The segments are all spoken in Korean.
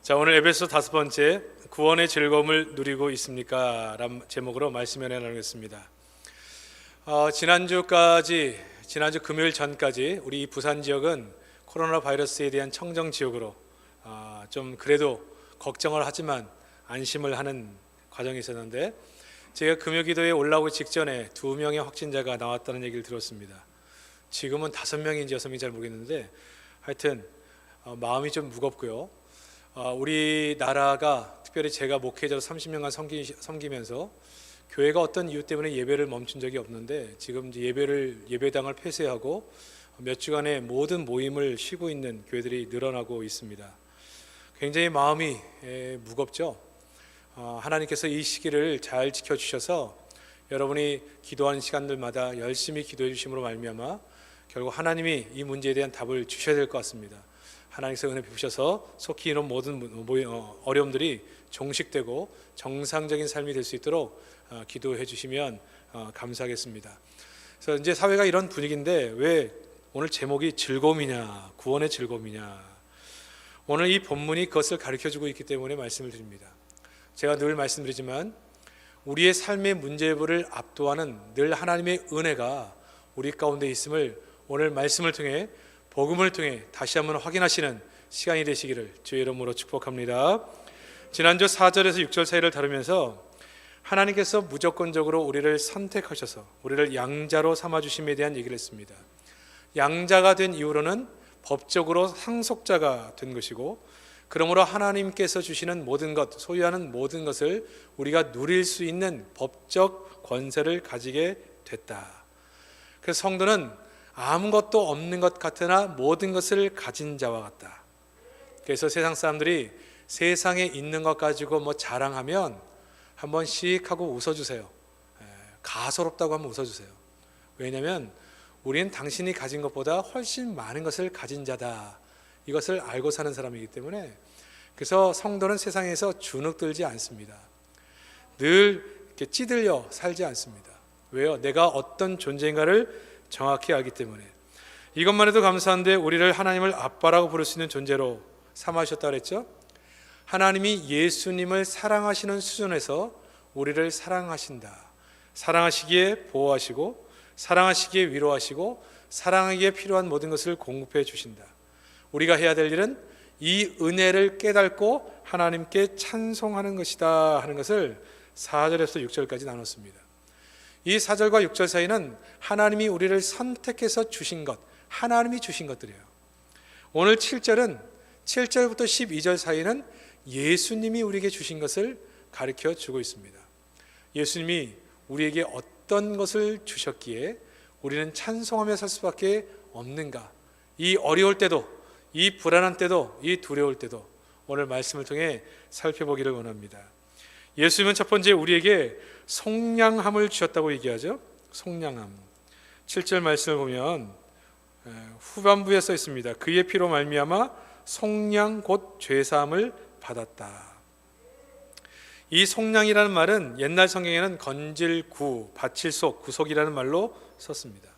자, 오늘 에베소 5번째 구원의 즐거움을 누리고 있습니까? 라는 제목으로 말씀을 나누겠습니다. 지난주 금요일 전까지 우리 이 부산 지역은 코로나 바이러스에 대한 청정 지역으로 좀 그래도 걱정을 하지만 안심을 하는 과정이 있었는데, 제가 금요 기도에 올라오기 직전에 2명의 확진자가 나왔다는 얘기를 들었습니다. 지금은 5명인지 6명인지 잘 모르겠는데 하여튼 마음이 좀 무겁고요. 우리나라가 특별히 제가 목회자로 30년간 섬기면서 교회가 어떤 이유 때문에 예배를 멈춘 적이 없는데, 지금 이제 예배당을 폐쇄하고 몇 주간의 모든 모임을 쉬고 있는 교회들이 늘어나고 있습니다. 굉장히 마음이 무겁죠. 하나님께서 이 시기를 잘 지켜주셔서 여러분이 기도하는 시간들마다 열심히 기도해 주심으로 말미암아 결국 하나님이 이 문제에 대한 답을 주셔야 될 것 같습니다. 하나님께서 은혜 베푸셔서 속히 이런 모든 어려움들이 종식되고 정상적인 삶이 될 수 있도록 기도해 주시면 감사하겠습니다. 그래서 이제 사회가 이런 분위기인데 왜 오늘 제목이 즐거움이냐, 구원의 즐거움이냐, 오늘 이 본문이 그것을 가르쳐주고 있기 때문에 말씀을 드립니다. 제가 늘 말씀드리지만 우리의 삶의 문제부를 압도하는 늘 하나님의 은혜가 우리 가운데 있음을 오늘 말씀을 통해, 복음을 통해 다시 한번 확인하시는 시간이 되시기를 주의 이름으로 축복합니다. 지난주 4절에서 6절 사이를 다루면서 하나님께서 무조건적으로 우리를 선택하셔서 우리를 양자로 삼아주심에 대한 얘기를 했습니다. 양자가 된 이후로는 법적으로 상속자가 된 것이고, 그러므로 하나님께서 주시는 모든 것, 소유하는 모든 것을 우리가 누릴 수 있는 법적 권세를 가지게 됐다. 그래서 성도는 아무것도 없는 것 같으나 모든 것을 가진 자와 같다. 그래서 세상 사람들이 세상에 있는 것 가지고 자랑하면 한번 씩 하고 웃어주세요. 가소롭다고 한번 웃어주세요. 왜냐하면 우리는 당신이 가진 것보다 훨씬 많은 것을 가진 자다, 이것을 알고 사는 사람이기 때문에, 그래서 성도는 세상에서 주눅들지 않습니다. 늘 이렇게 찌들려 살지 않습니다. 왜요? 내가 어떤 존재인가를 정확히 알기 때문에. 이것만 해도 감사한데 우리를 하나님을 아빠라고 부를 수 있는 존재로 삼으셨다 그랬죠? 하나님이 예수님을 사랑하시는 수준에서 우리를 사랑하신다. 사랑하시기에 보호하시고, 사랑하시기에 위로하시고, 사랑하기에 필요한 모든 것을 공급해 주신다. 우리가 해야 될 일은 이 은혜를 깨닫고 하나님께 찬송하는 것이다 하는 것을 4절에서 6절까지 나눴습니다. 이 4절과 6절 사이는 하나님이 우리를 선택해서 주신 것, 하나님이 주신 것들이에요. 오늘 7절은 7절부터 12절 사이는 예수님이 우리에게 주신 것을 가르쳐 주고 있습니다. 예수님이 우리에게 어떤 것을 주셨기에 우리는 찬송하며 살 수밖에 없는가, 이 어려울 때도, 이 불안한 때도, 이 두려울 때도 오늘 말씀을 통해 살펴보기를 원합니다. 예수님은 첫 번째 우리에게 속량함을 주셨다고 얘기하죠. 속량함. 7절 말씀을 보면 후반부에 써 있습니다. 그의 피로 말미암아 속량 곧 죄사함을 받았다. 이 속량이라는 말은 옛날 성경에는 건질구, 바칠속, 구속이라는 말로 썼습니다.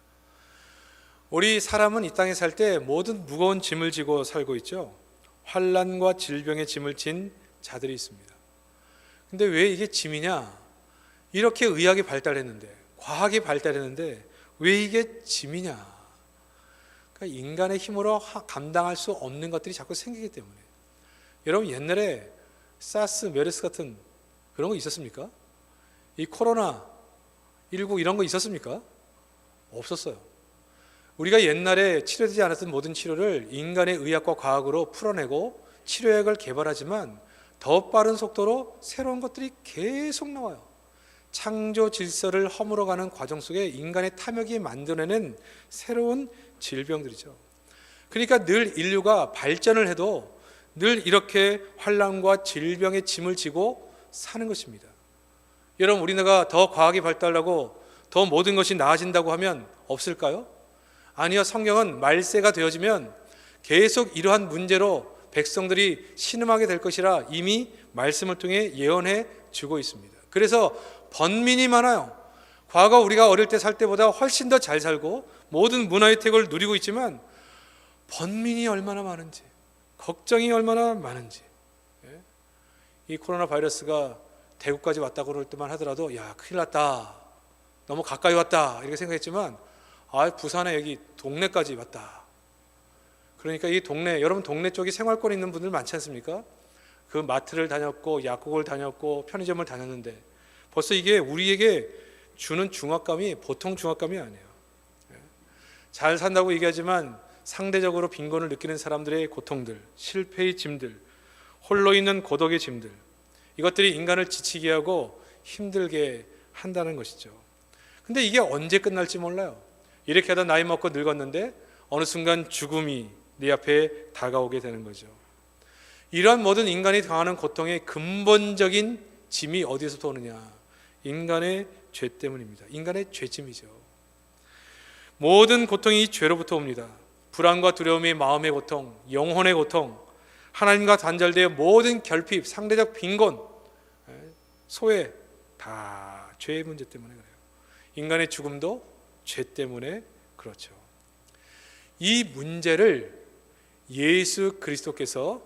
우리 사람은 이 땅에 살 때 모든 무거운 짐을 지고 살고 있죠. 환난과 질병의 짐을 진 자들이 있습니다. 근데 왜 이게 짐이냐? 이렇게 의학이 발달했는데, 과학이 발달했는데 왜 이게 짐이냐? 그러니까 인간의 힘으로 감당할 수 없는 것들이 자꾸 생기기 때문에. 여러분, 옛날에 사스, 메르스 같은 그런 거 있었습니까? 이 코로나19 이런 거 있었습니까? 없었어요. 우리가 옛날에 치료되지 않았던 모든 치료를 인간의 의학과 과학으로 풀어내고 치료약을 개발하지만 더 빠른 속도로 새로운 것들이 계속 나와요. 창조 질서를 허물어가는 과정 속에 인간의 탐욕이 만들어내는 새로운 질병들이죠. 그러니까 늘 인류가 발전을 해도 늘 이렇게 환난과 질병의 짐을 지고 사는 것입니다. 여러분, 우리나라가 더 과학이 발달하고 더 모든 것이 나아진다고 하면 없을까요? 아니요. 성경은 말세가 되어지면 계속 이러한 문제로 백성들이 신음하게 될 것이라 이미 말씀을 통해 예언해 주고 있습니다. 그래서 번민이 많아요. 과거 우리가 어릴 때 살 때보다 훨씬 더 잘 살고 모든 문화 혜택을 누리고 있지만 번민이 얼마나 많은지, 걱정이 얼마나 많은지, 이 코로나 바이러스가 대구까지 왔다고 그럴 때만 하더라도 야, 큰일 났다, 너무 가까이 왔다 이렇게 생각했지만 부산에 여기 동네까지 왔다. 그러니까 이 동네, 여러분 동네 쪽이 생활권 있는 분들 많지 않습니까? 그 마트를 다녔고 약국을 다녔고 편의점을 다녔는데 벌써 이게 우리에게 주는 중압감이 보통 중압감이 아니에요. 잘 산다고 얘기하지만 상대적으로 빈곤을 느끼는 사람들의 고통들, 실패의 짐들, 홀로 있는 고독의 짐들, 이것들이 인간을 지치게 하고 힘들게 한다는 것이죠. 근데 이게 언제 끝날지 몰라요. 이렇게 하다 나이 먹고 늙었는데 어느 순간 죽음이 네 앞에 다가오게 되는 거죠. 이러한 모든 인간이 당하는 고통의 근본적인 짐이 어디서부터 오느냐? 인간의 죄 때문입니다. 인간의 죄짐이죠. 모든 고통이 죄로부터 옵니다. 불안과 두려움의 마음의 고통, 영혼의 고통, 하나님과 단절되어 모든 결핍, 상대적 빈곤, 소외, 다 죄의 문제 때문에 그래요. 인간의 죽음도 죄 때문에 그렇죠. 이 문제를 예수 그리스도께서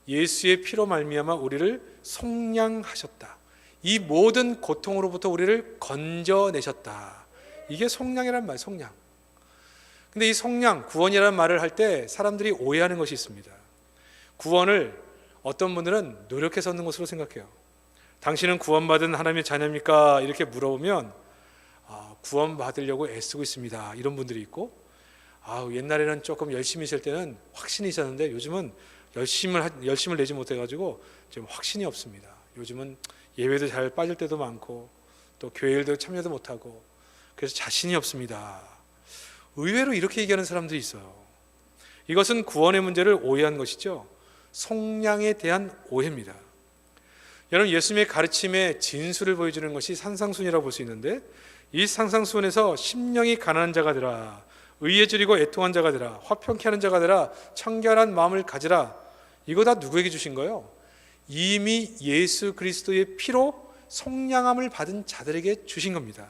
예수의 피로 말미암아 우리를 속량하셨다. 이 모든 고통으로부터 우리를 건져내셨다. 이게 속량이란 말, 속량. 근데 이 속량, 구원이라는 말을 할 때 사람들이 오해하는 것이 있습니다. 구원을 어떤 분들은 노력해서 얻는 것으로 생각해요. 당신은 구원받은 하나님의 자녀입니까? 이렇게 물어보면 구원받으려고 애쓰고 있습니다. 이런 분들이 있고, 옛날에는 조금 열심히 있을 때는 확신이 있었는데 요즘은 열심을 내지 못해가지고 좀 확신이 없습니다. 요즘은 예배도 잘 빠질 때도 많고 또 교회 일도 참여도 못하고 그래서 자신이 없습니다. 의외로 이렇게 얘기하는 사람들이 있어요. 이것은 구원의 문제를 오해한 것이죠. 속량에 대한 오해입니다. 여러분, 예수님의 가르침의 진수를 보여주는 것이 산상순이라고 볼 수 있는데, 이 산상순에서 심령이 가난한 자가 되라, 의에 줄이고 애통한 자가 되라, 화평케 하는 자가 되라, 청결한 마음을 가지라. 이거 다 누구에게 주신 거예요? 이미 예수 그리스도의 피로 속량함을 받은 자들에게 주신 겁니다.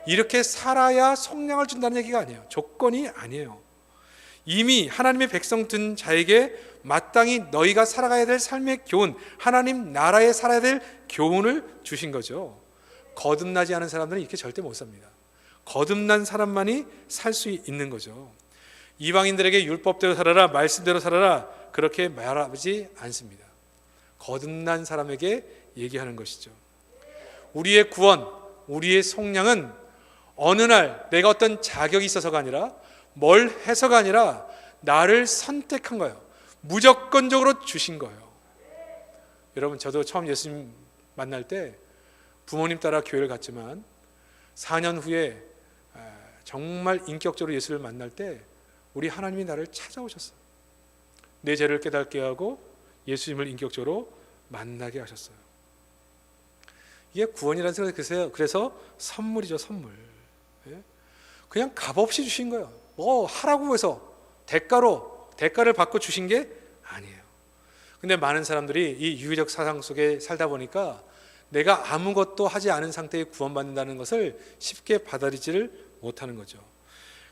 이렇게 살아야 속량을 준다는 얘기가 아니에요. 조건이 아니에요. 이미 하나님의 백성 된 자에게 마땅히 너희가 살아가야 될 삶의 교훈, 하나님 나라에 살아야 될 교훈을 주신 거죠. 거듭나지 않은 사람들은 이렇게 절대 못 삽니다. 거듭난 사람만이 살 수 있는 거죠. 이방인들에게 율법대로 살아라, 말씀대로 살아라, 그렇게 말하지 않습니다. 거듭난 사람에게 얘기하는 것이죠. 우리의 구원, 우리의 속량은 어느 날 내가 어떤 자격이 있어서가 아니라, 뭘 해서가 아니라 나를 선택한 거예요. 무조건적으로 주신 거예요. 여러분, 저도 처음 예수님 만날 때 부모님 따라 교회를 갔지만 4년 후에 정말 인격적으로 예수를 만날 때 우리 하나님이 나를 찾아오셨어요. 내 죄를 깨닫게 하고 예수님을 인격적으로 만나게 하셨어요. 이게 구원이라는 생각이, 그래서 선물이죠, 선물. 그냥 값없이 주신 거예요. 뭐 하라고 해서 대가를 받고 주신 게 아니에요. 근데 많은 사람들이 이 유교적 사상 속에 살다 보니까 내가 아무것도 하지 않은 상태에 구원받는다는 것을 쉽게 받아들이지를 못하는 거죠.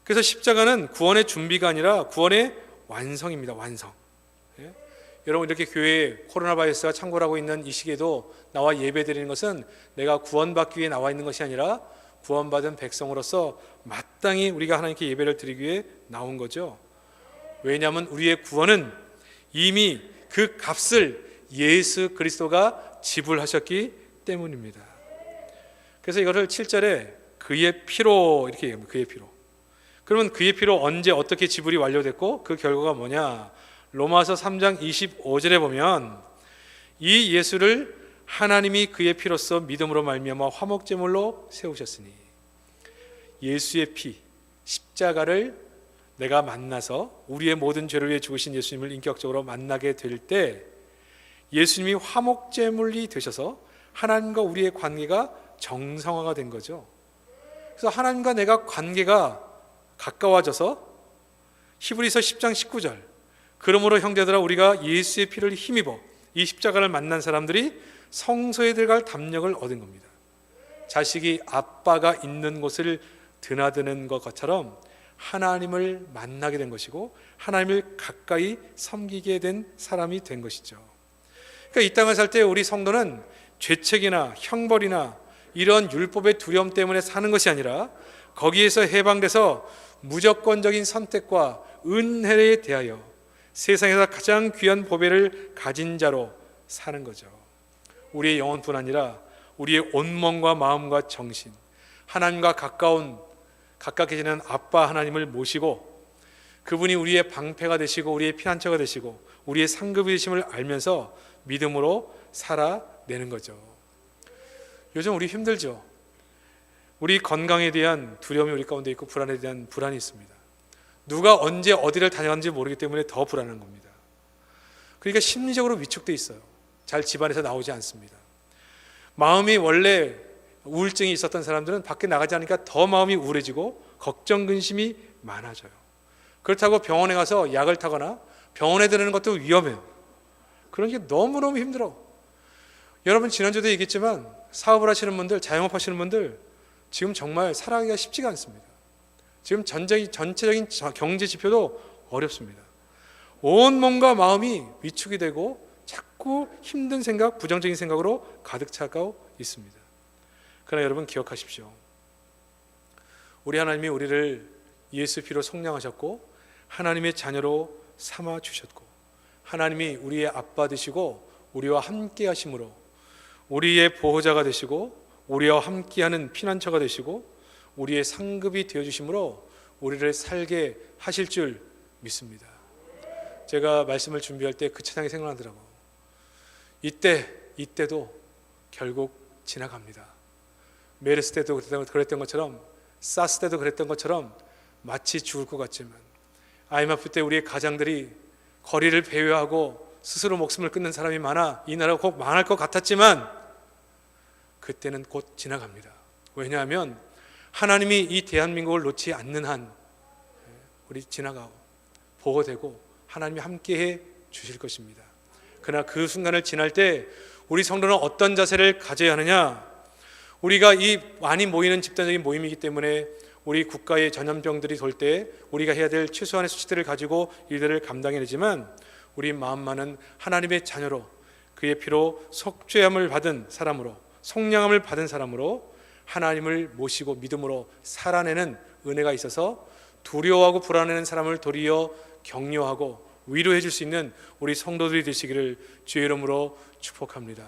그래서 십자가는 구원의 준비가 아니라 구원의 완성입니다. 완성. 여러분, 이렇게 교회에 코로나 바이러스가 창궐하고 있는 이 시기에도 나와 예배드리는 것은 내가 구원받기 위해 나와 있는 것이 아니라 구원받은 백성으로서 마땅히 우리가 하나님께 예배를 드리기 위해 나온 거죠. 왜냐하면 우리의 구원은 이미 그 값을 예수 그리스도가 지불하셨기 때문입니다. 그래서 이거를 7절에 그의 피로 이렇게 얘기합니다. 그의 피로. 그러면 그의 피로 언제 어떻게 지불이 완료됐고 그 결과가 뭐냐? 로마서 3장 25절에 보면 이 예수를 하나님이 그의 피로써 믿음으로 말미암아 화목제물로 세우셨으니, 예수의 피, 십자가를 내가 만나서 우리의 모든 죄를 위해 죽으신 예수님을 인격적으로 만나게 될 때 예수님이 화목제물이 되셔서 하나님과 우리의 관계가 정상화가 된 거죠. 그래서 하나님과 내가 관계가 가까워져서 히브리서 10장 19절, 그러므로 형제들아 우리가 예수의 피를 힘입어 이 십자가를 만난 사람들이 성소에 들어갈 담력을 얻은 겁니다. 자식이 아빠가 있는 곳을 드나드는 것처럼 하나님을 만나게 된 것이고 하나님을 가까이 섬기게 된 사람이 된 것이죠. 그러니까 이 땅을 살 때 우리 성도는 죄책이나 형벌이나 이런 율법의 두려움 때문에 사는 것이 아니라 거기에서 해방돼서 무조건적인 선택과 은혜에 대하여 세상에서 가장 귀한 보배를 가진 자로 사는 거죠. 우리의 영혼뿐 아니라 우리의 온몸과 마음과 정신, 하나님과 가깝게 지내는 아빠 하나님을 모시고 그분이 우리의 방패가 되시고 우리의 피난처가 되시고 우리의 상급이 되심을 알면서 믿음으로 살아내는 거죠. 요즘 우리 힘들죠. 우리 건강에 대한 두려움이 우리 가운데 있고 불안에 대한 불안이 있습니다. 누가 언제 어디를 다녀갔는지 모르기 때문에 더 불안한 겁니다. 그러니까 심리적으로 위축돼 있어요. 잘 집안에서 나오지 않습니다. 마음이 원래 우울증이 있었던 사람들은 밖에 나가지 않으니까 더 마음이 우울해지고 걱정 근심이 많아져요. 그렇다고 병원에 가서 약을 타거나 병원에 들르는 것도 위험해요. 그런 게 너무너무 힘들어. 여러분 지난주에도 얘기했지만 사업을 하시는 분들, 자영업 하시는 분들 지금 정말 살아가기가 쉽지가 않습니다. 지금 전체적인 경제 지표도 어렵습니다. 온 몸과 마음이 위축이 되고 자꾸 힘든 생각, 부정적인 생각으로 가득 차고 있습니다. 그러나 여러분 기억하십시오. 우리 하나님이 우리를 예수 피로 속량하셨고 하나님의 자녀로 삼아 주셨고 하나님이 우리의 아빠 되시고 우리와 함께 하심으로 우리의 보호자가 되시고 우리와 함께하는 피난처가 되시고 우리의 상급이 되어주심으로 우리를 살게 하실 줄 믿습니다. 제가 말씀을 준비할 때 그 찬양이 생각나더라고요. 이때도 결국 지나갑니다. 메르스 때도 그랬던 것처럼 사스 때도 그랬던 것처럼 마치 죽을 것 같지만 IMF 때 우리의 가장들이 거리를 배회하고 스스로 목숨을 끊는 사람이 많아 이 나라가 꼭 망할 것 같았지만 그때는 곧 지나갑니다. 왜냐하면 하나님이 이 대한민국을 놓지 않는 한 우리 지나가고 보호되고 하나님이 함께해 주실 것입니다. 그러나 그 순간을 지날 때 우리 성도는 어떤 자세를 가져야 하느냐? 우리가 이 많이 모이는 집단적인 모임이기 때문에 우리 국가의 전염병들이 돌 때 우리가 해야 될 최소한의 수치들을 가지고 일들을 감당해내지만 우리 마음만은 하나님의 자녀로 그의 피로 속죄함을 받은 사람으로 속량함을 받은 사람으로 하나님을 모시고 믿음으로 살아내는 은혜가 있어서 두려워하고 불안해하는 사람을 도리어 격려하고 위로해 줄 수 있는 우리 성도들이 되시기를 주의 이름으로 축복합니다.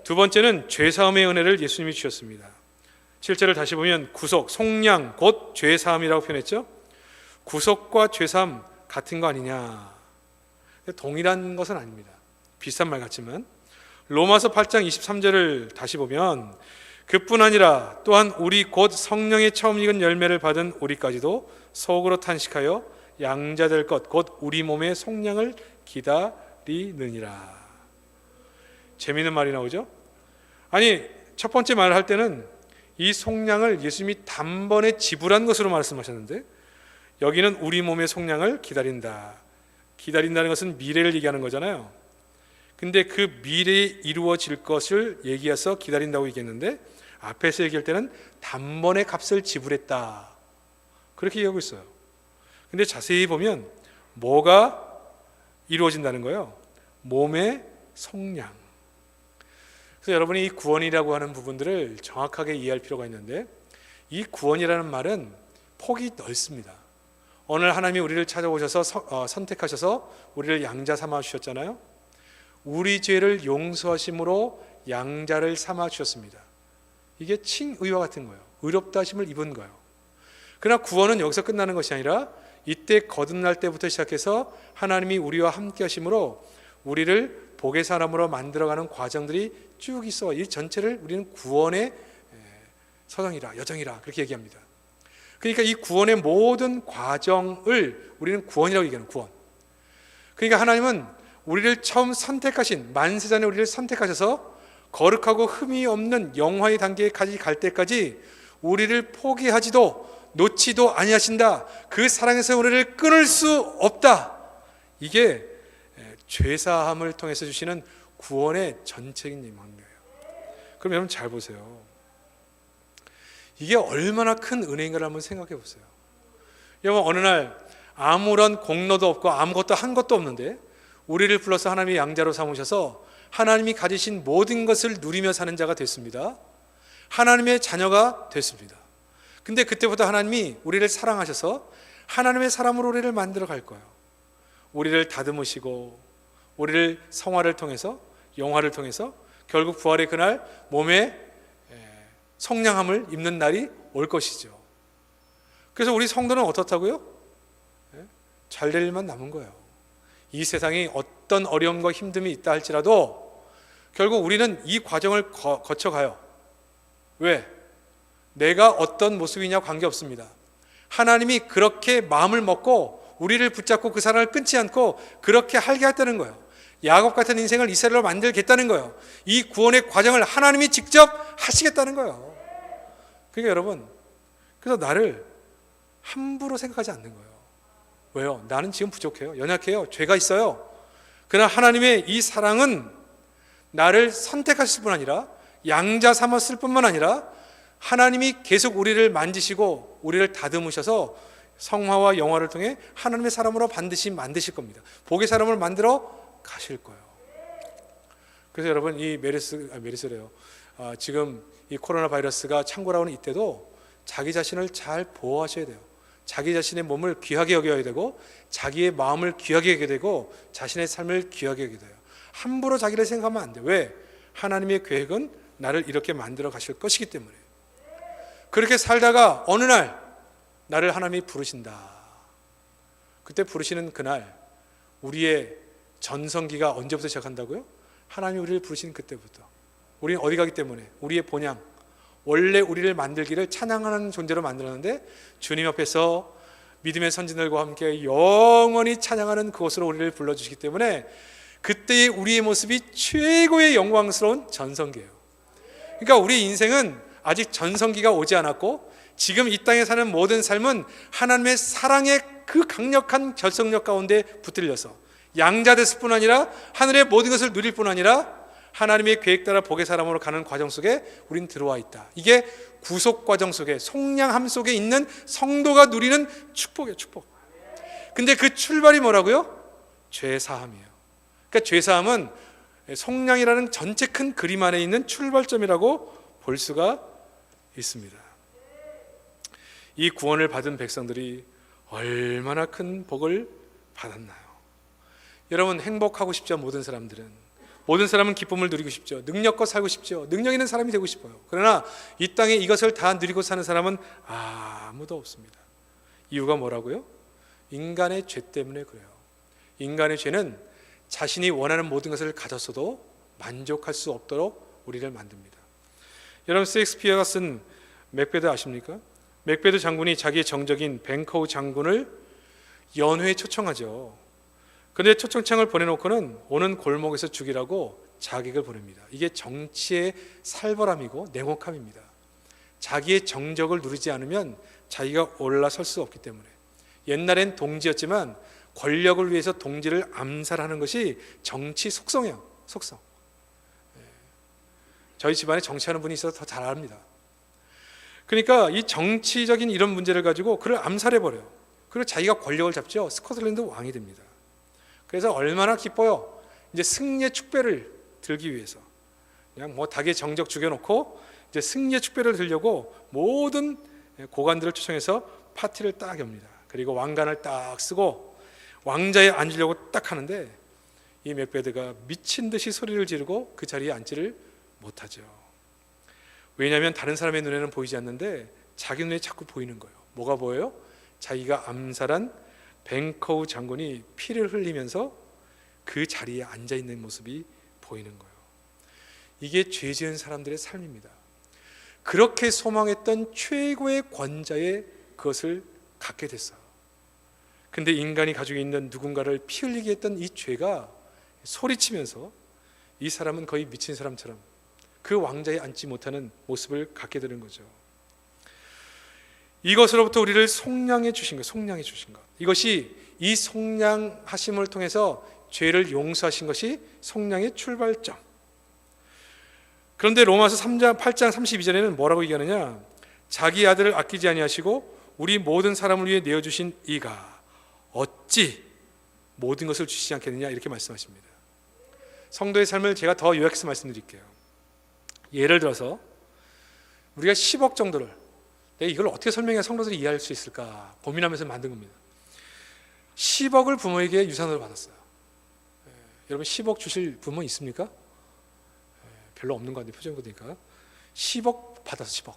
두 번째는 죄사함의 은혜를 예수님이 주셨습니다. 7절을 다시 보면 구속, 속량, 곧 죄사함이라고 표현했죠. 구속과 죄사함 같은 거 아니냐? 동일한 것은 아닙니다. 비슷한 말 같지만 로마서 8장 23절을 다시 보면 그뿐 아니라 또한 우리 곧 성령의 처음 익은 열매를 받은 우리까지도 속으로 탄식하여 양자될 것 곧 우리 몸의 속량을 기다리느니라. 재미있는 말이 나오죠. 아니 첫 번째 말을 할 때는 이 속량을 예수님이 단번에 지불한 것으로 말씀하셨는데 여기는 우리 몸의 속량을 기다린다. 기다린다는 것은 미래를 얘기하는 거잖아요. 근데 그 미래에 이루어질 것을 얘기해서 기다린다고 얘기했는데 앞에서 얘기할 때는 단번에 값을 지불했다. 그렇게 얘기하고 있어요. 근데 자세히 보면 뭐가 이루어진다는 거예요? 몸의 속량. 그래서 여러분이 이 구원이라고 하는 부분들을 정확하게 이해할 필요가 있는데 이 구원이라는 말은 폭이 넓습니다. 오늘 하나님이 우리를 찾아오셔서 선택하셔서 우리를 양자 삼아 주셨잖아요. 우리 죄를 용서하심으로 양자를 삼아 주셨습니다. 이게 칭의와 같은 거예요. 의롭다 하심을 입은 거예요. 그러나 구원은 여기서 끝나는 것이 아니라 이때 거듭날 때부터 시작해서 하나님이 우리와 함께 하심으로 우리를 복의 사람으로 만들어가는 과정들이 쭉 있어. 이 전체를 우리는 구원의 서정이라 여정이라 그렇게 얘기합니다. 그러니까 이 구원의 모든 과정을 우리는 구원이라고 얘기하는 구원. 그러니까 하나님은 우리를 처음 선택하신 만세전에 우리를 선택하셔서 거룩하고 흠이 없는 영화의 단계까지 갈 때까지 우리를 포기하지도 놓지도 아니하신다. 그 사랑에서 우리를 끊을 수 없다. 이게 죄사함을 통해서 주시는 구원의 전체적인 의미예요. 그럼 여러분 잘 보세요. 이게 얼마나 큰 은혜인가를 한번 생각해 보세요. 여러분 어느 날 아무런 공로도 없고 아무것도 한 것도 없는데 우리를 불러서 하나님의 양자로 삼으셔서 하나님이 가지신 모든 것을 누리며 사는 자가 됐습니다. 하나님의 자녀가 됐습니다. 근데 그때부터 하나님이 우리를 사랑하셔서 하나님의 사람으로 우리를 만들어 갈 거예요. 우리를 다듬으시고 우리를 성화를 통해서, 영화를 통해서 결국 부활의 그날 몸에 성량함을 입는 날이 올 것이죠. 그래서 우리 성도는 어떻다고요? 잘 될 일만 남은 거예요. 이 세상이 어떤 어려움과 힘듦이 있다 할지라도 결국 우리는 이 과정을 거쳐가요. 왜? 내가 어떤 모습이냐 관계없습니다. 하나님이 그렇게 마음을 먹고 우리를 붙잡고 그 사랑을 끊지 않고 그렇게 살게 했다는 거예요. 야곱 같은 인생을 이스라엘로 만들겠다는 거예요. 이 구원의 과정을 하나님이 직접 하시겠다는 거예요. 그러니까 여러분, 그래서 나를 함부로 생각하지 않는 거예요. 왜요? 나는 지금 부족해요. 연약해요. 죄가 있어요. 그러나 하나님의 이 사랑은 나를 선택하실 뿐 아니라 양자 삼았을 뿐만 아니라 하나님이 계속 우리를 만지시고 우리를 다듬으셔서 성화와 영화를 통해 하나님의 사람으로 반드시 만드실 겁니다. 복의 사람을 만들어 가실 거예요. 그래서 여러분, 이 메르스래요. 지금 이 코로나 바이러스가 창궐하는 이때도 자기 자신을 잘 보호하셔야 돼요. 자기 자신의 몸을 귀하게 여겨야 되고 자기의 마음을 귀하게 여겨야 되고 자신의 삶을 귀하게 여겨야 돼요. 함부로 자기를 생각하면 안 돼요. 왜? 하나님의 계획은 나를 이렇게 만들어 가실 것이기 때문에. 그렇게 살다가 어느 날 나를 하나님이 부르신다. 그때 부르시는 그날 우리의 전성기가 언제부터 시작한다고요? 하나님이 우리를 부르신 그때부터. 우리는 어디 가기 때문에? 우리의 본향, 원래 우리를 만들기를 찬양하는 존재로 만들었는데 주님 앞에서 믿음의 선진들과 함께 영원히 찬양하는 그곳으로 우리를 불러주시기 때문에 그때의 우리의 모습이 최고의 영광스러운 전성기예요. 그러니까 우리 인생은 아직 전성기가 오지 않았고 지금 이 땅에 사는 모든 삶은 하나님의 사랑의 그 강력한 결속력 가운데 붙들려서 양자됐을 뿐 아니라 하늘의 모든 것을 누릴 뿐 아니라 하나님의 계획 따라 복의 사람으로 가는 과정 속에 우린 들어와 있다. 이게 구속 과정 속에, 속량함 속에 있는 성도가 누리는 축복이에요. 축복. 근데 그 출발이 뭐라고요? 죄사함이에요. 그러니까 죄사함은 속량이라는 전체 큰 그림 안에 있는 출발점이라고 볼 수가 있습니다. 이 구원을 받은 백성들이 얼마나 큰 복을 받았나요? 여러분, 행복하고 싶죠? 모든 사람은 기쁨을 누리고 싶죠. 능력껏 살고 싶죠. 능력 있는 사람이 되고 싶어요. 그러나 이 땅에 이것을 다 누리고 사는 사람은 아무도 없습니다. 이유가 뭐라고요? 인간의 죄 때문에 그래요. 인간의 죄는 자신이 원하는 모든 것을 가졌어도 만족할 수 없도록 우리를 만듭니다. 여러분, 셰익스피어가 쓴 맥베드 아십니까? 맥베드 장군이 자기의 정적인 뱅커우 장군을 연회에 초청하죠. 그런데 초청장을 보내놓고는 오는 골목에서 죽이라고 자객을 보냅니다. 이게 정치의 살벌함이고 냉혹함입니다. 자기의 정적을 누리지 않으면 자기가 올라설 수 없기 때문에. 옛날엔 동지였지만 권력을 위해서 동지를 암살하는 것이 정치 속성이에요. 속성. 저희 집안에 정치하는 분이 있어서 더 잘 압니다. 그러니까 이 정치적인 이런 문제를 가지고 그를 암살해버려요. 그리고 자기가 권력을 잡죠. 스코틀랜드 왕이 됩니다. 그래서 얼마나 기뻐요. 이제 승리의 축배를 들기 위해서 그냥 닭의 정적 죽여놓고 이제 승리의 축배를 들려고 모든 고관들을 초청해서 파티를 딱 엽니다. 그리고 왕관을 딱 쓰고 왕자에 앉으려고 딱 하는데 이 맥베드가 미친 듯이 소리를 지르고 그 자리에 앉지를 못하죠. 왜냐하면 다른 사람의 눈에는 보이지 않는데 자기 눈에 자꾸 보이는 거예요. 뭐가 보여요? 자기가 암살한 뱅커우 장군이 피를 흘리면서 그 자리에 앉아있는 모습이 보이는 거예요. 이게 죄 지은 사람들의 삶입니다. 그렇게 소망했던 최고의 권자의 그것을 갖게 됐어요. 근데 인간이 가지고 있는 누군가를 피 흘리게 했던 이 죄가 소리치면서 이 사람은 거의 미친 사람처럼 그 왕자에 앉지 못하는 모습을 갖게 되는 거죠. 이것으로부터 우리를 속량해 주신 것, 속량해 주신 것. 이것이 이 속량하심을 통해서 죄를 용서하신 것이 속량의 출발점. 그런데 로마서 8장 32절에는 뭐라고 얘기하느냐? 자기 아들을 아끼지 아니하시고 우리 모든 사람을 위해 내어주신 이가 어찌 모든 것을 주시지 않겠느냐 이렇게 말씀하십니다. 성도의 삶을 제가 더 요약해서 말씀드릴게요. 예를 들어서 우리가 10억 정도를, 내가 이걸 어떻게 설명해야 성도들이 이해할 수 있을까 고민하면서 만든 겁니다. 10억을 부모에게 유산으로 받았어요. 여러분 10억 주실 부모 있습니까? 별로 없는 것 같은데 표정 보니까 10억 받았어. 10억.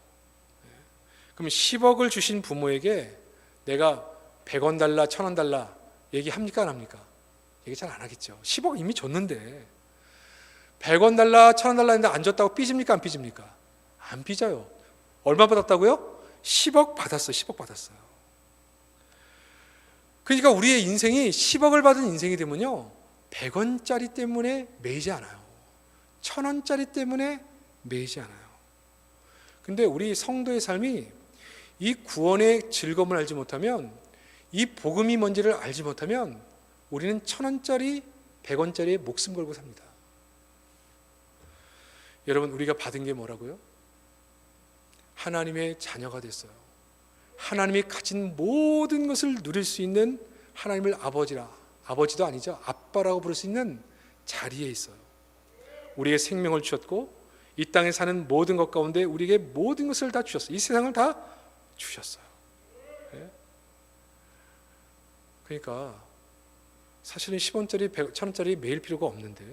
그럼 10억을 주신 부모에게 내가 100원 달라 1000원 달라 얘기합니까 안 합니까? 얘기 잘 안 하겠죠. 10억 이미 줬는데 100원 달라 1000원 달라 했는데 안 줬다고 삐집니까 안 삐집니까? 안 삐져요. 얼마 받았다고요? 10억 받았어요. 10억 받았어요. 그러니까 우리의 인생이 10억을 받은 인생이 되면요 100원짜리 때문에 매이지 않아요. 1000원짜리 때문에 매이지 않아요. 근데 우리 성도의 삶이 이 구원의 즐거움을 알지 못하면, 이 복음이 뭔지를 알지 못하면 우리는 1000원짜리 100원짜리에 목숨 걸고 삽니다. 여러분 우리가 받은 게 뭐라고요? 하나님의 자녀가 됐어요. 하나님이 가진 모든 것을 누릴 수 있는 하나님을 아버지라, 아버지도 아니죠, 아빠라고 부를 수 있는 자리에 있어요. 우리에게 생명을 주셨고 이 땅에 사는 모든 것 가운데 우리에게 모든 것을 다 주셨어요. 이 세상을 다 주셨어요. 그러니까 사실은 10원짜리 1000원짜리 매일 필요가 없는데,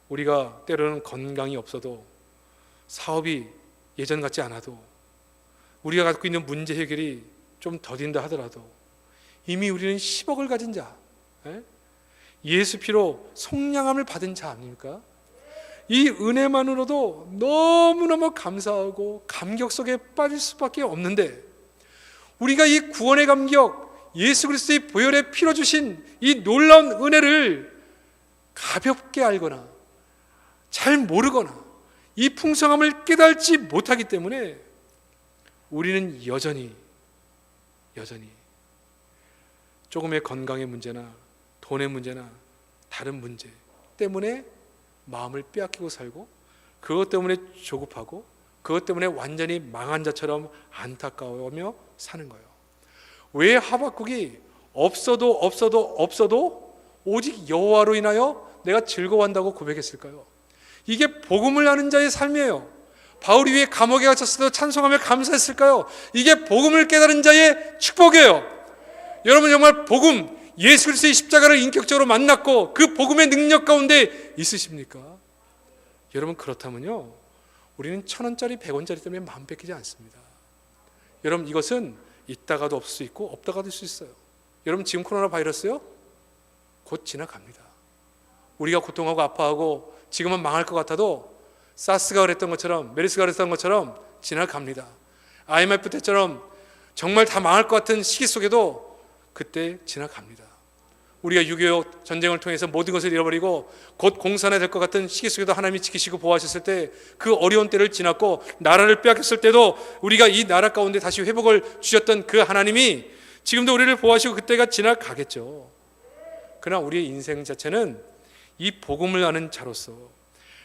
우리가 때로는 건강이 없어도, 사업이 예전 같지 않아도, 우리가 갖고 있는 문제 해결이 좀 더딘다 하더라도 이미 우리는 10억을 가진 자, 예수 피로 속량함을 받은 자 아닙니까? 이 은혜만으로도 너무너무 감사하고 감격 속에 빠질 수밖에 없는데, 우리가 이 구원의 감격, 예수 그리스도의 보혈의 피로 주신 이 놀라운 은혜를 가볍게 알거나 잘 모르거나 이 풍성함을 깨달지 못하기 때문에 우리는 여전히 조금의 건강의 문제나 돈의 문제나 다른 문제 때문에 마음을 빼앗기고 살고, 그것 때문에 조급하고, 그것 때문에 완전히 망한 자처럼 안타까워하며 사는 거예요. 왜 하박국이 없어도 오직 여호와로 인하여 내가 즐거워한다고 고백했을까요? 이게 복음을 아는 자의 삶이에요. 바울이 왜 감옥에 갇혔어도 찬송하며 감사했을까요? 이게 복음을 깨달은 자의 축복이에요. 여러분 정말 복음, 예수 그리스도의 십자가를 인격적으로 만났고 그 복음의 능력 가운데 있으십니까? 여러분 그렇다면요, 우리는 1000원짜리 100원짜리 때문에 마음 뺏기지 않습니다. 여러분 이것은 있다가도 없을 수 있고 없다가도 있을 수 있어요. 여러분 지금 코로나 바이러스요 곧 지나갑니다. 우리가 고통하고 아파하고 지금은 망할 것 같아도 사스가 그랬던 것처럼, 메르스가 그랬던 것처럼 지나갑니다. IMF 때처럼 정말 다 망할 것 같은 시기 속에도 그때 지나갑니다. 우리가 6.25 전쟁을 통해서 모든 것을 잃어버리고 곧 공산화 될 것 같은 시기 속에도 하나님이 지키시고 보호하셨을 때, 그 어려운 때를 지났고 나라를 빼앗겼을 때도 우리가 이 나라 가운데 다시 회복을 주셨던 그 하나님이 지금도 우리를 보호하시고 그때가 지나가겠죠. 그러나 우리의 인생 자체는 이 복음을 아는 자로서,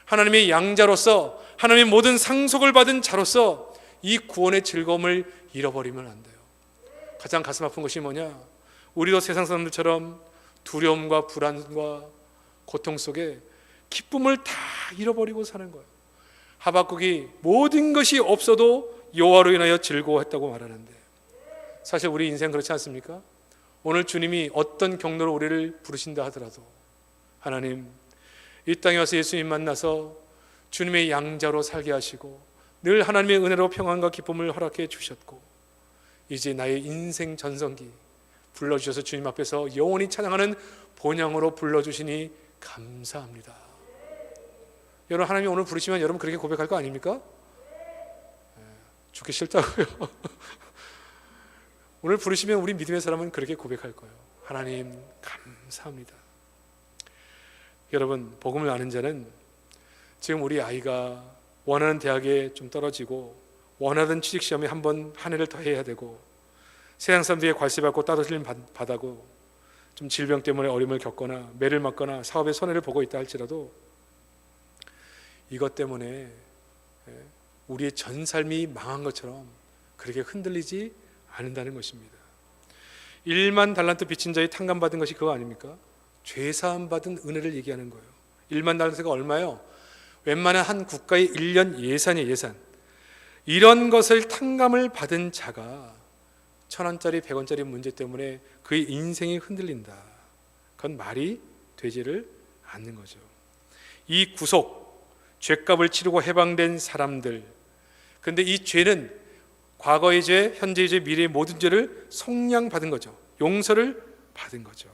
하나님의 양자로서, 하나님의 모든 상속을 받은 자로서 이 구원의 즐거움을 잃어버리면 안 돼요. 가장 가슴 아픈 것이 뭐냐? 우리도 세상 사람들처럼 두려움과 불안과 고통 속에 기쁨을 다 잃어버리고 사는 거예요. 하박국이 모든 것이 없어도 여호와로 인하여 즐거워했다고 말하는데, 사실 우리 인생 그렇지 않습니까? 오늘 주님이 어떤 경로로 우리를 부르신다 하더라도, 하나님 이 땅에 와서 예수님 만나서 주님의 양자로 살게 하시고 늘 하나님의 은혜로 평안과 기쁨을 허락해 주셨고, 이제 나의 인생 전성기 불러주셔서 주님 앞에서 영원히 찬양하는 본향으로 불러주시니 감사합니다. 여러분 하나님이 오늘 부르시면 여러분 그렇게 고백할 거 아닙니까? 죽기 싫다고요. 오늘 부르시면 우리 믿음의 사람은 그렇게 고백할 거예요. 하나님 감사합니다. 여러분 복음을 아는 자는, 지금 우리 아이가 원하는 대학에 좀 떨어지고 원하던 취직시험에 한 해를 더 해야 되고, 세상 사람들의 괄세받고 따돌림 받고 좀 질병 때문에 어려움을 겪거나 매를 맞거나 사업에 손해를 보고 있다 할지라도, 이것 때문에 우리의 전 삶이 망한 것처럼 그렇게 흔들리지 않는다는 것입니다. 1만 달란트 빚진 자의 탕감받은 것이 그거 아닙니까? 죄사함 받은 은혜를 얘기하는 거예요. 1만 달란트가 얼마요? 웬만한 한 국가의 1년 예산이에요. 예산. 이런 것을 탕감을 받은 자가 1,000원짜리 100원짜리 문제 때문에 그의 인생이 흔들린다. 그건 말이 되지를 않는 거죠. 이 구속, 죄값을 치르고 해방된 사람들, 그런데 이 죄는 과거의 죄, 현재의 죄, 미래의 모든 죄를 속량받은 거죠. 용서를 받은 거죠.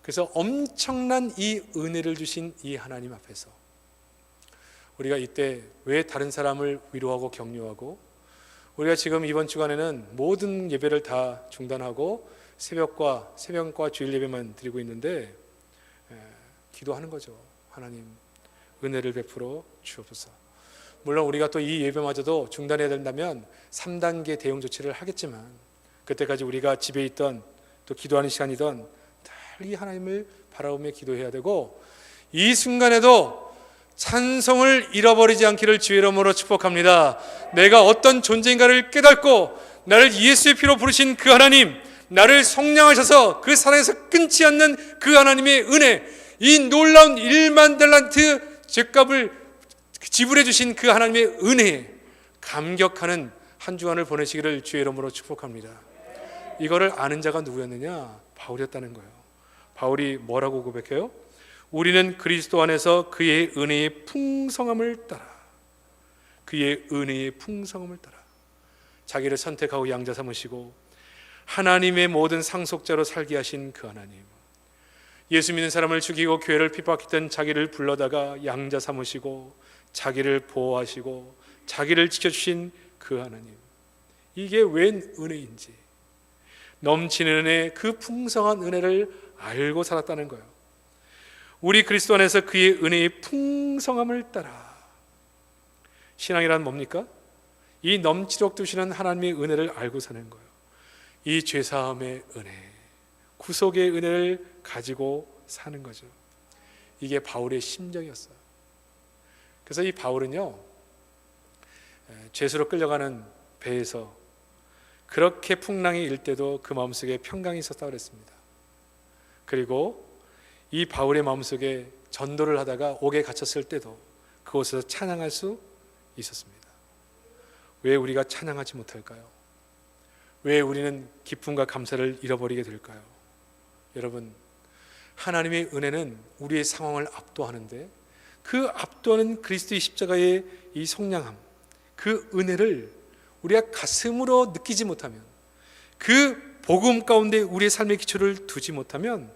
그래서 엄청난 이 은혜를 주신 이 하나님 앞에서 우리가 이때 왜 다른 사람을 위로하고 격려하고, 우리가 지금 이번 주간에는 모든 예배를 다 중단하고 새벽과 주일 예배만 드리고 있는데 기도하는 거죠. 하나님 은혜를 베풀어 주옵소서. 물론 우리가 또 이 예배마저도 중단해야 된다면 3단계 대응 조치를 하겠지만, 그때까지 우리가 집에 있던 또 기도하는 시간이던 이 하나님을 바라보며 기도해야 되고, 이 순간에도 찬송을 잃어버리지 않기를 주의 이름으로 축복합니다. 내가 어떤 존재인가를 깨닫고 나를 예수의 피로 부르신 그 하나님, 나를 속량하셔서 그 사랑에서 끊지 않는 그 하나님의 은혜, 이 놀라운 1만 달란트 죄값을 지불해 주신 그 하나님의 은혜에 감격하는 한 주간을 보내시기를 주의 이름으로 축복합니다. 이거를 아는 자가 누구였느냐? 바울이었다는 거예요. 바울이 뭐라고 고백해요? 우리는 그리스도 안에서 그의 은혜의 풍성함을 따라, 그의 은혜의 풍성함을 따라 자기를 선택하고 양자 삼으시고 하나님의 모든 상속자로 살게 하신 그 하나님, 예수 믿는 사람을 죽이고 교회를 핍박했던 자기를 불러다가 양자 삼으시고 자기를 보호하시고 자기를 지켜주신 그 하나님, 이게 웬 은혜인지, 넘치는 은혜, 그 풍성한 은혜를 알고 살았다는 거예요. 우리 그리스도 안에서 그의 은혜의 풍성함을 따라. 신앙이란 뭡니까? 이 넘치도록 두시는 하나님의 은혜를 알고 사는 거예요. 이 죄사함의 은혜, 구속의 은혜를 가지고 사는 거죠. 이게 바울의 심정이었어요. 그래서 이 바울은요, 죄수로 끌려가는 배에서 그렇게 풍랑이 일 때도 그 마음속에 평강이 있었다고 그랬습니다. 그리고 이 바울의 마음속에 전도를 하다가 옥에 갇혔을 때도 그곳에서 찬양할 수 있었습니다. 왜 우리가 찬양하지 못할까요? 왜 우리는 기쁨과 감사를 잃어버리게 될까요? 여러분, 하나님의 은혜는 우리의 상황을 압도하는데, 그 압도하는 그리스도의 십자가의 이 속량함, 그 은혜를 우리가 가슴으로 느끼지 못하면, 그 복음 가운데 우리의 삶의 기초를 두지 못하면,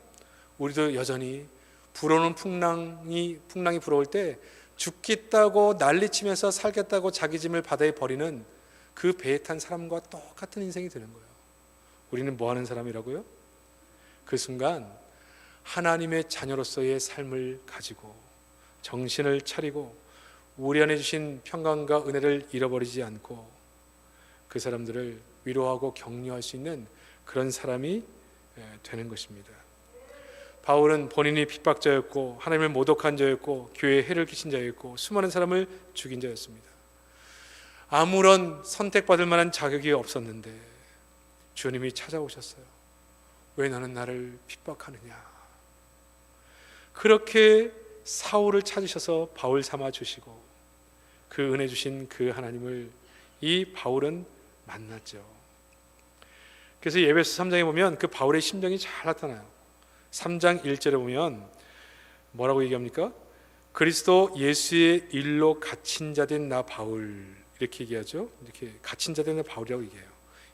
우리도 여전히 불어오는 풍랑이 불어올 때 죽겠다고 난리치면서 살겠다고 자기 짐을 바다에 버리는 그 배에 탄 사람과 똑같은 인생이 되는 거예요. 우리는 뭐 하는 사람이라고요? 그 순간 하나님의 자녀로서의 삶을 가지고 정신을 차리고 우리 안에 주신 평강과 은혜를 잃어버리지 않고 그 사람들을 위로하고 격려할 수 있는 그런 사람이 되는 것입니다. 바울은 본인이 핍박자였고 하나님을 모독한 자였고 교회에 해를 끼친 자였고 수많은 사람을 죽인 자였습니다. 아무런 선택받을 만한 자격이 없었는데 주님이 찾아오셨어요. 왜 너는 나를 핍박하느냐? 그렇게 사울을 찾으셔서 바울 삼아 주시고 그 은혜 주신 그 하나님을 이 바울은 만났죠. 그래서 에베소 3장에 보면 그 바울의 심정이 잘 나타나요. 3장 1절에 보면 뭐라고 얘기합니까? 그리스도 예수의 일로 갇힌 자 된 나 바울, 이렇게 얘기하죠. 이렇게 갇힌 자 된 나 바울이라고 얘기해요.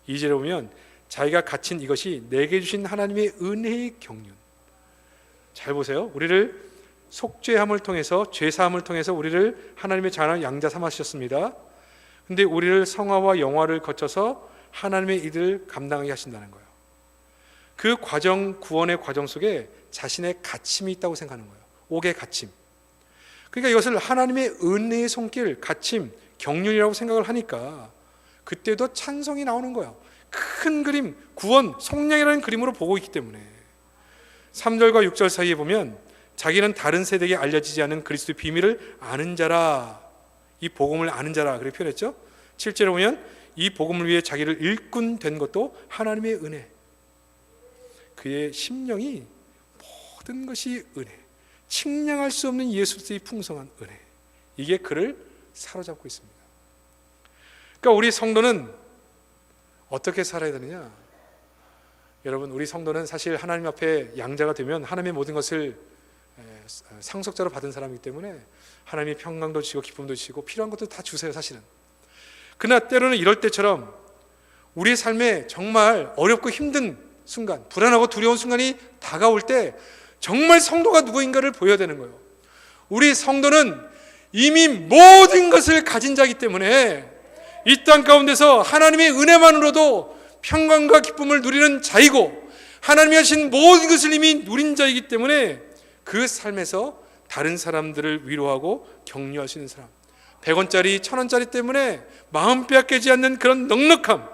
2절에 보면 자기가 갇힌 이것이 내게 주신 하나님의 은혜의 경륜. 잘 보세요. 우리를 속죄함을 통해서, 죄사함을 통해서 우리를 하나님의 자녀 양자 삼으셨습니다. 근데 우리를 성화와 영화를 거쳐서 하나님의 일을 감당하게 하신다는 거예요. 그 과정, 구원의 과정 속에 자신의 갇힘이 있다고 생각하는 거예요. 옥의 갇힘. 그러니까 이것을 하나님의 은혜의 손길, 갇힘, 경륜이라고 생각을 하니까 그때도 찬송이 나오는 거예요. 큰 그림, 구원, 속량이라는 그림으로 보고 있기 때문에. 3절과 6절 사이에 보면 자기는 다른 세대에게 알려지지 않은 그리스도의 비밀을 아는 자라, 이 복음을 아는 자라 그렇게 표현했죠. 7절에 보면 이 복음을 위해 자기를 일꾼 된 것도 하나님의 은혜. 그의 심령이 모든 것이 은혜, 측량할 수 없는 예수의 풍성한 은혜, 이게 그를 사로잡고 있습니다. 그러니까 우리 성도는 어떻게 살아야 되느냐? 여러분, 우리 성도는 사실 하나님 앞에 양자가 되면 하나님의 모든 것을 상속자로 받은 사람이기 때문에 하나님이 평강도 주시고 기쁨도 주시고 필요한 것도 다 주세요, 사실은. 그러나 때로는 이럴 때처럼 우리의 삶에 정말 어렵고 힘든 순간, 불안하고 두려운 순간이 다가올 때 정말 성도가 누구인가를 보여야 되는 거예요. 우리 성도는 이미 모든 것을 가진 자이기 때문에 이 땅 가운데서 하나님의 은혜만으로도 평강과 기쁨을 누리는 자이고, 하나님이 하신 모든 것을 이미 누린 자이기 때문에 그 삶에서 다른 사람들을 위로하고 격려할 수 있는 사람, 100원짜리 1000원짜리 때문에 마음 빼앗기지 않는 그런 넉넉함,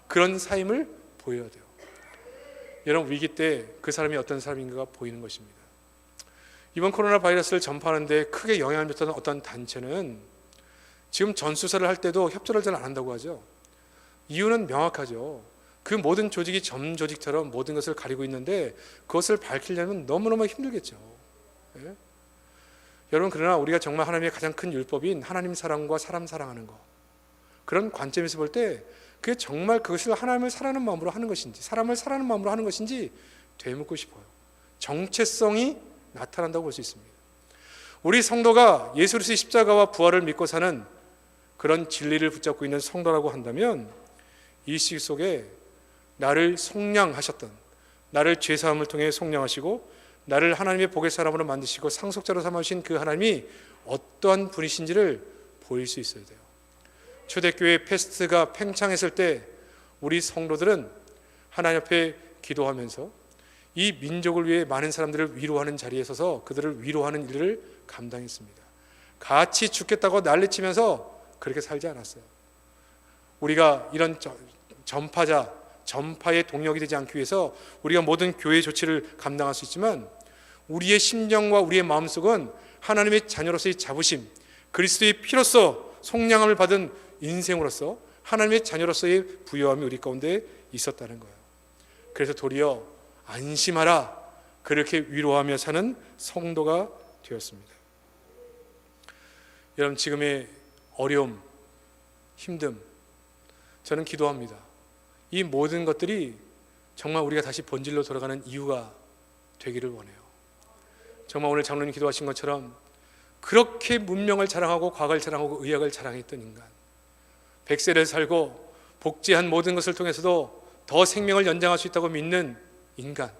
그런 삶을 보여야 돼요. 여러분, 위기 때 그 사람이 어떤 사람인가가 보이는 것입니다. 이번 코로나 바이러스를 전파하는데 크게 영향을 미쳤던 어떤 단체는 지금 전수사를 할 때도 협조를 잘 안 한다고 하죠. 이유는 명확하죠. 그 모든 조직이 점조직처럼 모든 것을 가리고 있는데 그것을 밝히려면 너무너무 힘들겠죠. 예? 여러분, 그러나 우리가 정말 하나님의 가장 큰 율법인 하나님 사랑과 사람 사랑하는 것, 그런 관점에서 볼 때 그게 정말 그것을 하나님을 사랑하는 마음으로 하는 것인지, 사람을 사랑하는 마음으로 하는 것인지 되묻고 싶어요. 정체성이 나타난다고 볼 수 있습니다. 우리 성도가 예수 그리스도의 십자가와 부활을 믿고 사는 그런 진리를 붙잡고 있는 성도라고 한다면, 이 시기 속에 나를 속량하셨던, 나를 죄사함을 통해 속량하시고 나를 하나님의 복의 사람으로 만드시고 상속자로 삼으신 그 하나님이 어떠한 분이신지를 보일 수 있어야 돼요. 초대교회 패스트가 팽창했을 때 우리 성도들은 하나님 앞에 기도하면서 이 민족을 위해 많은 사람들을 위로하는 자리에 서서 그들을 위로하는 일을 감당했습니다. 같이 죽겠다고 난리치면서 그렇게 살지 않았어요. 우리가 이런 전파의 동력이 되지 않기 위해서 우리가 모든 교회 조치를 감당할 수 있지만, 우리의 심령과 우리의 마음속은 하나님의 자녀로서의 자부심, 그리스도의 피로써 속량함을 받은 인생으로서 하나님의 자녀로서의 부요함이 우리 가운데 있었다는 거예요. 그래서 도리어 안심하라, 그렇게 위로하며 사는 성도가 되었습니다. 여러분, 지금의 어려움, 힘듦, 저는 기도합니다. 이 모든 것들이 정말 우리가 다시 본질로 돌아가는 이유가 되기를 원해요. 정말 오늘 장로님 기도하신 것처럼 그렇게 문명을 자랑하고 과거를 자랑하고 의학을 자랑했던 인간, 100세를 살고 복제한 모든 것을 통해서도 더 생명을 연장할 수 있다고 믿는 인간,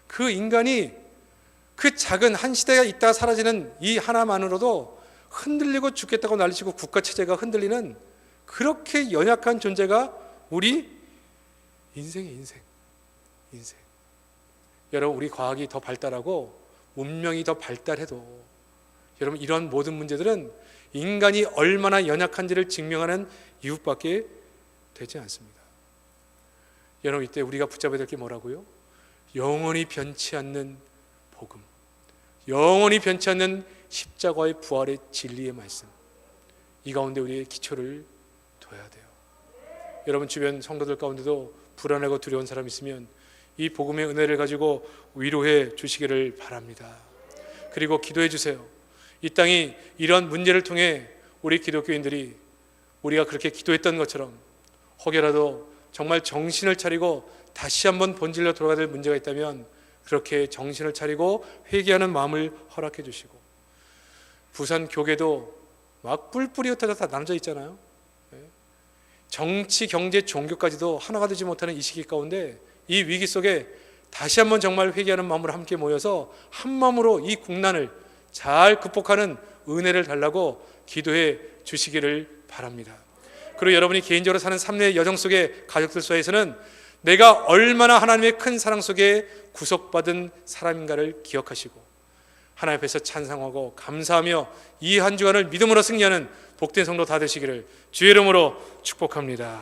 그 인간이 그 작은 한 시대가 있다가 사라지는 이 하나만으로도 흔들리고 죽겠다고 난리치고 국가체제가 흔들리는 그렇게 연약한 존재가 우리 인생의 인생. 여러분, 우리 과학이 더 발달하고 문명이 더 발달해도 여러분, 이런 모든 문제들은 인간이 얼마나 연약한지를 증명하는 이유밖에 되지 않습니다. 여러분, 이때 우리가 붙잡아야 될 게 뭐라고요? 영원히 변치 않는 복음, 영원히 변치 않는 십자가의 부활의 진리의 말씀, 이 가운데 우리의 기초를 둬야 돼요. 여러분, 주변 성도들 가운데도 불안하고 두려운 사람 있으면 이 복음의 은혜를 가지고 위로해 주시기를 바랍니다. 그리고 기도해 주세요. 이 땅이 이런 문제를 통해 우리 기독교인들이 우리가 그렇게 기도했던 것처럼 혹여라도 정말 정신을 차리고 다시 한번 본질로 돌아가야 될 문제가 있다면 그렇게 정신을 차리고 회개하는 마음을 허락해 주시고, 부산 교계도 막 뿔뿔이 흩어져 다 나눠져 있잖아요. 정치, 경제, 종교까지도 하나가 되지 못하는 이 시기 가운데 이 위기 속에 다시 한번 정말 회개하는 마음으로 함께 모여서 한 마음으로 이 국난을 잘 극복하는 은혜를 달라고 기도해 주시기를 바랍니다. 그리고 여러분이 개인적으로 사는 삶의 여정 속에 가족들 사이에서는 내가 얼마나 하나님의 큰 사랑 속에 구속받은 사람인가를 기억하시고 하나님 앞에서 찬송하고 감사하며 이 한 주간을 믿음으로 승리하는 복된 성도 다 되시기를 주의 이름으로 축복합니다.